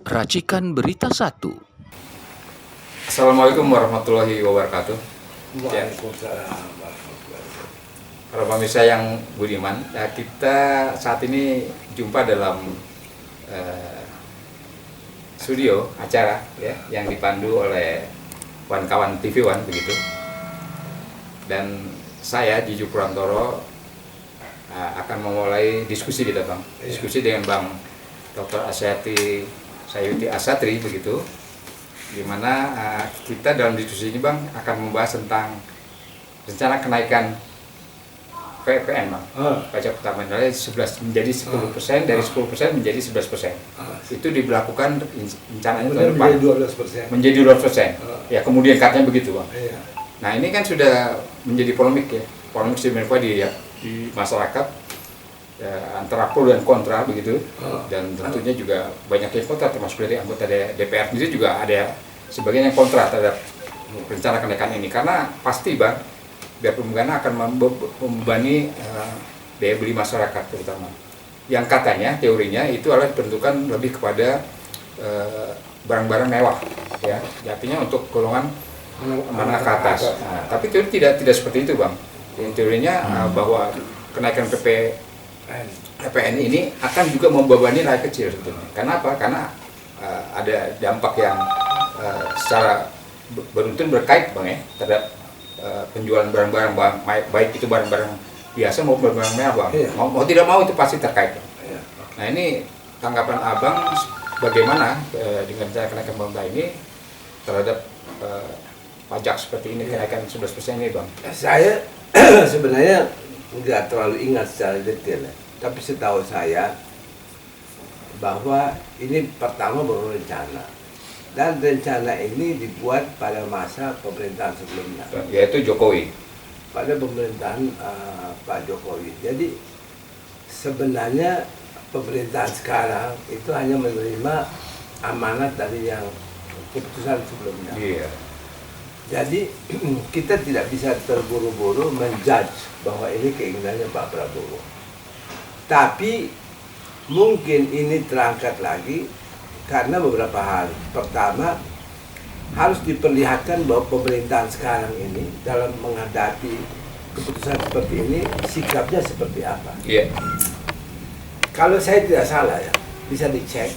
Racikan Berita 1. Assalamualaikum warahmatullahi wabarakatuh. Waalaikumsalam. Para pemirsa yang budiman, ya, kita saat ini jumpa dalam studio acara ya, yang dipandu oleh kawan-kawan TV One begitu. Dan saya Jiju Purantoro akan memulai diskusi kita, Bang. Diskusi dengan Bang Dr. Asyati Sayuti Asatri begitu. Dimana kita dalam diskusi ini, Bang, akan membahas tentang rencana kenaikan PPN, Bang. Pajak utama dari 11 menjadi 10%, dari 10% menjadi 11%. Itu diberlakukan rencananya tahun depan menjadi 12%. Ya, kemudian katanya begitu, Bang. Nah, ini kan sudah menjadi polemik ya. Polemik sebenarnya di masyarakat ya, antara pro dan kontra begitu. Dan tentunya juga banyak yang kontra, termasuk dari anggota DPR sendiri juga ada sebagian yang kontra terhadap rencana kenaikan ini, karena pasti, Bang, biar pembangunan akan membebani daya beli masyarakat terutama, yang katanya teorinya itu adalah diperuntukkan lebih kepada barang-barang mewah ya, artinya untuk golongan menengah ke atas. Nah, tapi teori tidak seperti itu, Bang. Yang teorinya bahwa kenaikan PPN ini akan juga membebani rakyat kecil sebetulnya. Karena apa? Karena ada dampak yang secara beruntun berkait, Bang, ya, terhadap penjualan barang-barang, baik itu barang-barang biasa maupun barang-barang mewah, Bang. Mau tidak mau itu pasti terkait, Bang. Nah, ini tanggapan Abang bagaimana dengan cara kenaikan pemerintah ini terhadap pajak seperti ini, kenaikan 11% ini, Bang? Saya sebenarnya nggak terlalu ingat secara detail, tapi setahu saya bahwa ini pertama baru rencana, dan rencana ini dibuat pada masa pemerintahan sebelumnya, yaitu Jokowi. pada pemerintahan Pak Jokowi. Jadi sebenarnya pemerintahan sekarang itu hanya menerima amanat dari yang keputusan sebelumnya. Iya. Jadi kita tidak bisa terburu-buru menjudge bahwa ini keinginannya Pak Prabowo. Tapi mungkin ini terangkat lagi karena beberapa hal. Pertama, harus diperlihatkan bahwa pemerintahan sekarang ini dalam menghadapi keputusan seperti ini sikapnya seperti apa. Iya. Kalau saya tidak salah ya, bisa dicek.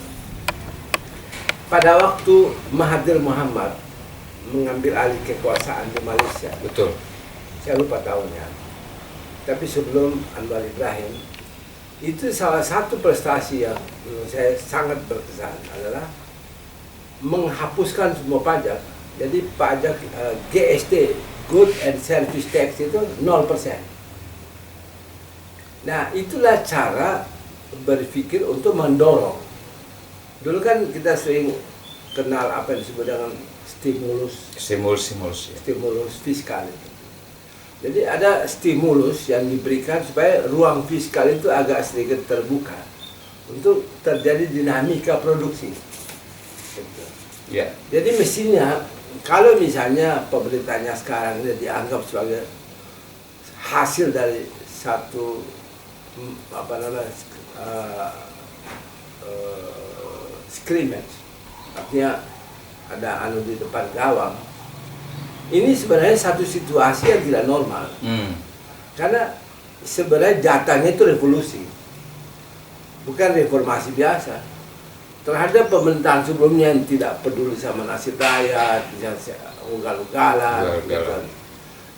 Pada waktu Mahathir Muhammad mengambil alih kekuasaan di Malaysia, Betul. saya lupa tahunnya, tapi sebelum Anwar Ibrahim, itu salah satu prestasi yang menurut saya sangat berkesan adalah menghapuskan semua pajak. Jadi pajak GST, Good and Service Tax, itu 0%. Nah, itulah cara berpikir untuk mendorong. Dulu kan kita sering kenal apa yang disebut dengan stimulus fiskal itu. Jadi ada stimulus yang diberikan supaya ruang fiskal itu agak sedikit terbuka untuk terjadi dinamika produksi. Gitu. Iya. Jadi mestinya kalau misalnya pemerintahnya sekarang ini dianggap sebagai hasil dari satu scrimmage, artinya ada anu di depan gawang. Ini sebenarnya satu situasi yang tidak normal. Karena sebenarnya jatahnya itu revolusi, bukan reformasi biasa. Terhadap pemerintahan sebelumnya yang tidak peduli sama nasib rakyat, ugal-ugalan, gitu.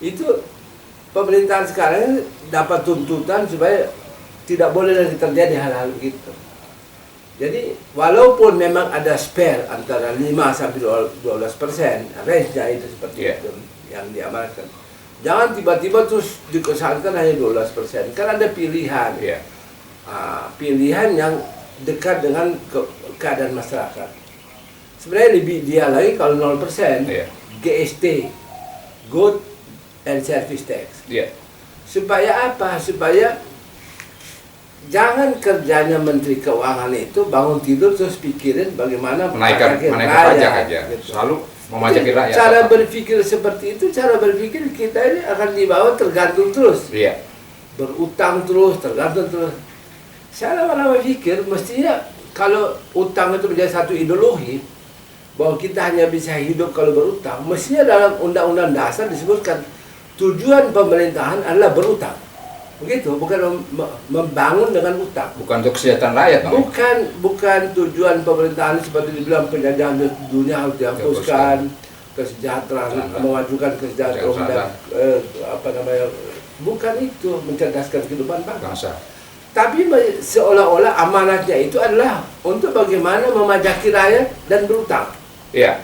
Itu pemerintahan sekarang dapat tuntutan supaya tidak boleh lagi terjadi hal-hal begitu. Jadi walaupun memang ada spare antara 5 sampai 12%, range-nya itu seperti itu yang diamanatkan. Jangan tiba-tiba terus dikesankan hanya 12%. Kan ada pilihan. Pilihan yang dekat dengan keadaan masyarakat. Sebenarnya lebih dia lagi kalau 0%, GST, Good and Service Tax. Supaya apa? Supaya jangan kerjanya Menteri Keuangan itu bangun tidur terus pikirin bagaimana menaikkan pajak aja, gitu. Selalu memajaki rakyat. Cara berpikir seperti itu, cara berpikir kita ini akan dibawa tergantung terus. Berutang terus, tergantung terus. Saya lama-lama pikir mestinya kalau utang itu menjadi satu ideologi bahwa kita hanya bisa hidup kalau berutang, mestinya dalam undang-undang dasar disebutkan tujuan pemerintahan adalah berutang. Begitu, bukan membangun dengan utang. Bukan untuk kesejahteraan rakyat, Bang. Bukan tujuan pemerintahan seperti dibilang penjajahan dunia harus dihapuskan, kesejahteraan, memajukan kesejahteraan dan bukan itu mencerdaskan kehidupan bangsa. Tapi seolah-olah amanatnya itu adalah untuk bagaimana memajaki rakyat dan berutang. Iya.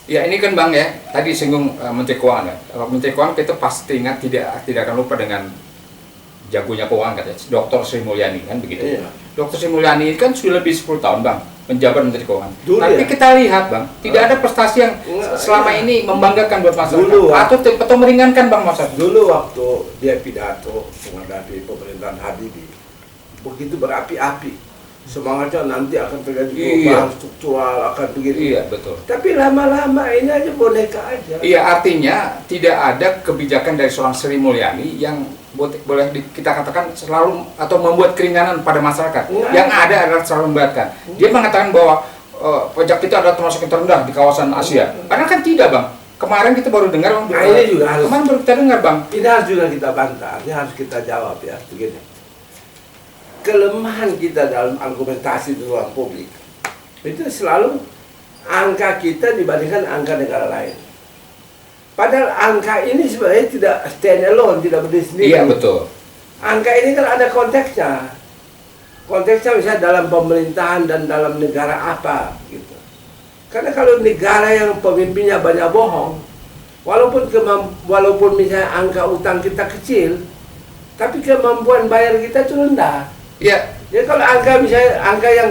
Ya ini kan Bang ya, tadi singgung Menteri Keuangan ya. Menteri Keuangan kita pasti ingat tidak akan lupa dengan jagonya keuangan katanya, Dr. Sri Mulyani kan begitu. Iya. Dr. Sri Mulyani kan sudah lebih 10 tahun Bang menjabat Menteri Keuangan. Dulu tapi ya? kita lihat Bang, tidak ada prestasi yang selama ini membanggakan buat masyarakat. Dulu, atau meringankan Bang masyarakat. Dulu waktu dia pidato menghadapi pemerintahan Habibie, begitu berapi-api. Semangatnya nanti akan terjadi perubahan struktural, akan begitu. Iya, betul. Tapi lama-lama ini aja boneka aja. Iya, artinya tidak ada kebijakan dari seorang Sri Mulyani yang boleh kita katakan selalu atau membuat keringanan pada masyarakat. Yang ada adalah selalu memberatkan. Dia mengatakan bahwa pajak kita adalah termasuk yang terendah di kawasan Asia. Padahal kan tidak, Bang. Kemarin kita baru dengar Bang. Ini juga harus. Kemarin baru kita dengar, Bang. Ini harus juga kita bantah. Ini harus kita jawab ya, begini. Kelemahan kita dalam argumentasi di ruang publik itu selalu angka kita dibandingkan angka negara lain. Padahal angka ini sebenarnya tidak stand alone, tidak berdiri sendiri. Iya, betul. Angka ini kan ada konteksnya. Konteksnya misalnya dalam pemerintahan dan dalam negara apa gitu. Karena kalau negara yang pemimpinnya banyak bohong, walaupun misalnya angka utang kita kecil, tapi kemampuan bayar kita itu rendah. Iya. Ya kalau angka misalnya angka yang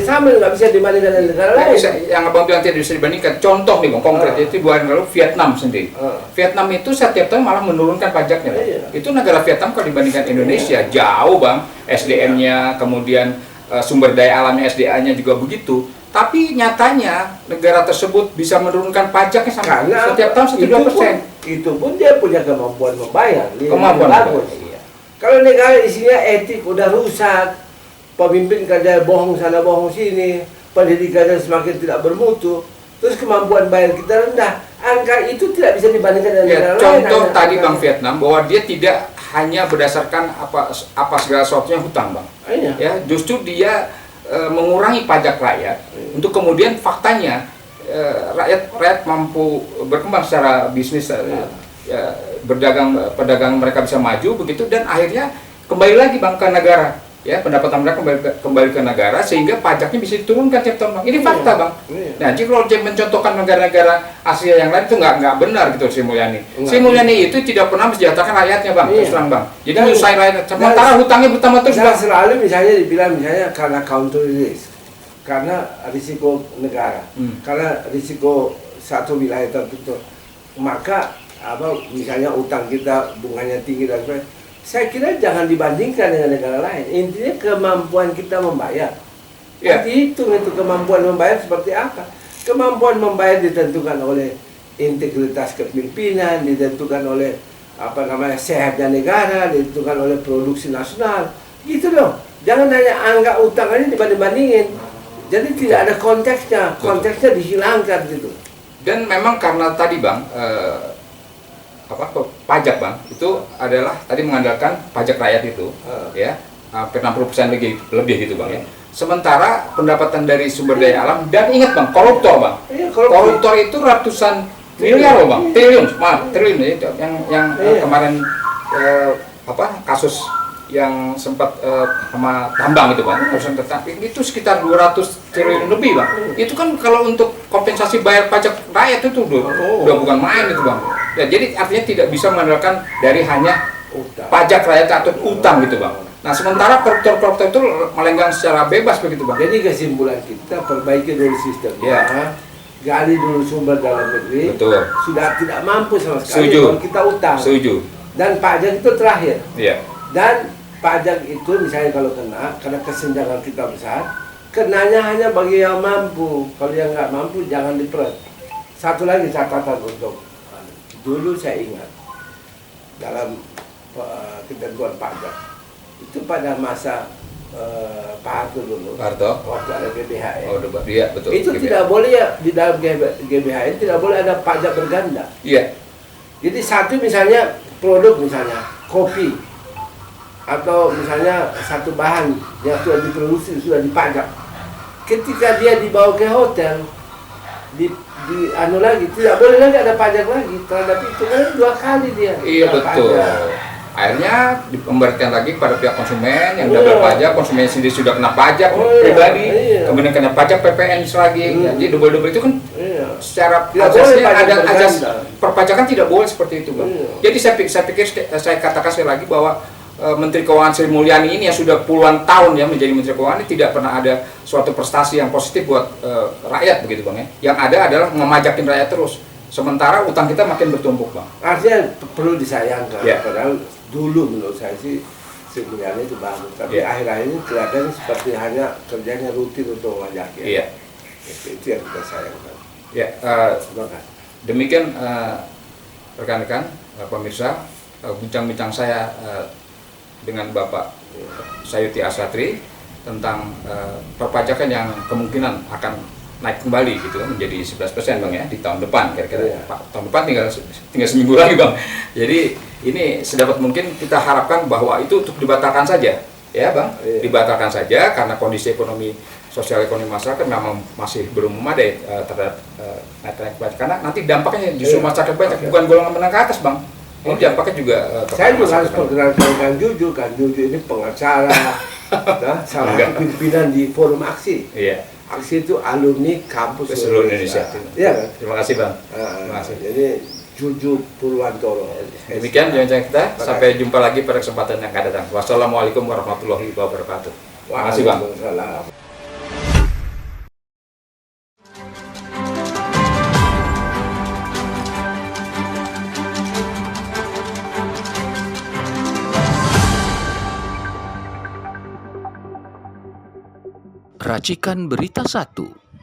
sama nggak bisa dibandingkan dengan negara lain. Yang abang bilang tidak bisa dibandingkan. Contoh nih Bang, konkret itu 2 hari lalu Vietnam sendiri. Vietnam itu setiap tahun malah menurunkan pajaknya. Iya. Itu negara Vietnam kalau dibandingkan Indonesia jauh Bang. SDM-nya, kemudian sumber daya alamnya, SDA-nya juga begitu. Tapi nyatanya negara tersebut bisa menurunkan pajaknya sampai setiap tahun 1-2%. Itu pun dia punya kemampuan membayar. Kemampuan bagus. Kalau negara isinya etik udah rusak, pemimpin kadang bohong sana bohong sini, pendidikannya semakin tidak bermutu, terus kemampuan bayar kita rendah, angka itu tidak bisa dibandingkan dengan negara lain. Contoh tadi Bang Vietnam bahwa dia tidak hanya berdasarkan apa segala sesuatunya hutang Bang. Iya. Ya, justru dia mengurangi pajak rakyat untuk kemudian faktanya rakyat mampu berkembang secara bisnis. Ya, pedagang mereka bisa maju begitu dan akhirnya kembali lagi Bang ke negara ya, pendapatan mereka kembali ke negara sehingga pajaknya bisa diturunkan tiap tahun Bang. Ini fakta Bang. Nah, jika kalau dia mencontohkan negara-negara Asia yang lain itu nggak benar gitu Sri Mulyani. Sri Mulyani itu tidak pernah mensejahterakan rakyatnya Bang, terus terang Bang. Jadi nyusahin rakyat. Sementara hutangnya bertambah terus Bang. Selalu misalnya dibilang misalnya karena counter risk, karena risiko negara, karena risiko satu wilayah tertentu, maka misalnya utang kita bunganya tinggi dan sebagainya. Saya kira jangan dibandingkan dengan negara lain. Intinya kemampuan kita membayar. Ya. Dihitung itu kemampuan membayar seperti apa. Kemampuan membayar ditentukan oleh integritas kepemimpinan, ditentukan oleh sehatnya negara, ditentukan oleh produksi nasional. Gitu dong. Jangan hanya angka utang aja dibanding-bandingin. Jadi tidak ada konteksnya. Konteksnya dihilangkan gitu. Dan memang karena tadi Bang pajak Bang itu adalah tadi mengandalkan pajak rakyat itu ya hampir 60% lebih gitu Bang ya. Sementara pendapatan dari sumber daya alam dan ingat Bang koruptor Bang. Koruptor itu ratusan miliar loh Bang, triliun ya, yang kemarin kasus yang sempat sama tambang itu Bang, perusahaan tetapi itu sekitar 200 triliun lebih Bang. Itu kan kalau untuk kompensasi bayar pajak rakyat itu udah bukan main itu Bang. Ya, jadi artinya tidak bisa mengandalkan dari hanya pajak rakyat atau utang gitu Bang. Nah sementara koruptor itu melenggang secara bebas begitu Bang. Jadi kesimpulan kita perbaiki dulu sistemnya, gali dulu sumber dalam negeri. Betul. Sudah tidak mampu sama sekali kalau kita utang. Setuju. Dan pajak itu terakhir. Iya. Dan pajak itu misalnya kalau karena kesenjangan kita besar, kenanya hanya bagi yang mampu. Kalau yang nggak mampu jangan diperet. Satu lagi catatan untuk dulu saya ingat dalam ketentuan pajak itu pada masa Pak Harto dulu. Pak Harto. Waktu ada GBHN. Oh, iya betul. Itu GBHN. tidak boleh ya di dalam GBHN tidak boleh ada pajak berganda. Iya. Jadi satu misalnya produk misalnya kopi atau misalnya satu bahan yang sudah diproduksi sudah dipajak. Ketika dia dibawa ke hotel di anu lagi tidak boleh lagi ada pajak lagi terhadap itu kan 2 kali dia. Iya kena betul. pajak. Akhirnya dikembalikan lagi kepada pihak konsumen yang Iya. double pajak, konsumen sendiri sudah kena pajak Oh, iya. pribadi, Iya. kemudian kena pajak PPN lagi. Jadi double itu kan Iya. secara Tidak boleh asasnya pajak ada ajas berganda. perpajakan tidak boleh seperti itu, Bang. Iya. Jadi saya pikir saya katakan sekali lagi bahwa Menteri Keuangan Sri Mulyani ini yang sudah puluhan tahun ya menjadi Menteri Keuangan ini tidak pernah ada suatu prestasi yang positif buat rakyat begitu, Bang ya. Yang ada adalah ngemajakin rakyat terus. Sementara utang kita makin bertumpuk, Bang. Artinya perlu disayangkan. Iya. Padahal dulu menurut saya sih sebenarnya itu bagus. Tapi Iya. akhir-akhir ini kelihatan seperti hanya kerjanya rutin untuk memajaki. Iya. Itu yang kita sayangkan. Ya, Terima kasih. demikian rekan-rekan pemirsa bincang-bincang saya dengan Bapak Sayuti Asatri tentang perpajakan yang kemungkinan akan naik kembali gitu kan menjadi 11% Bang ya di tahun depan kira-kira. Iya. Tahun depan tinggal seminggu lagi, Bang. Jadi ini sedapat mungkin kita harapkan bahwa itu untuk dibatalkan saja ya, Bang. Iya. Dibatalkan saja karena kondisi sosial ekonomi masyarakat memang masih belum memadai terhadap naik pajak, karena nanti dampaknya justru Iya. masyarakat banyak, Oke. bukan golongan menengah ke atas, Bang. Ini dampaknya juga Saya juga harus masyarakat. perkenalkan Kang Juju. Kang Juju ini pengacara, nah, salah Enggak. satu pimpinan di Forum Aksi. Iya, Aksi itu alumni kampus ke seluruh Indonesia. Iya kan? Terima kasih, Bang. Ah, Terima kasih. Jadi Juju Purwantoro. Demikian bincang kita. Sampai jumpa lagi pada kesempatan yang akan datang. Wassalamualaikum warahmatullahi wabarakatuh. Terima kasih, Bang. Waalaikumsalam. Racikan Berita 1.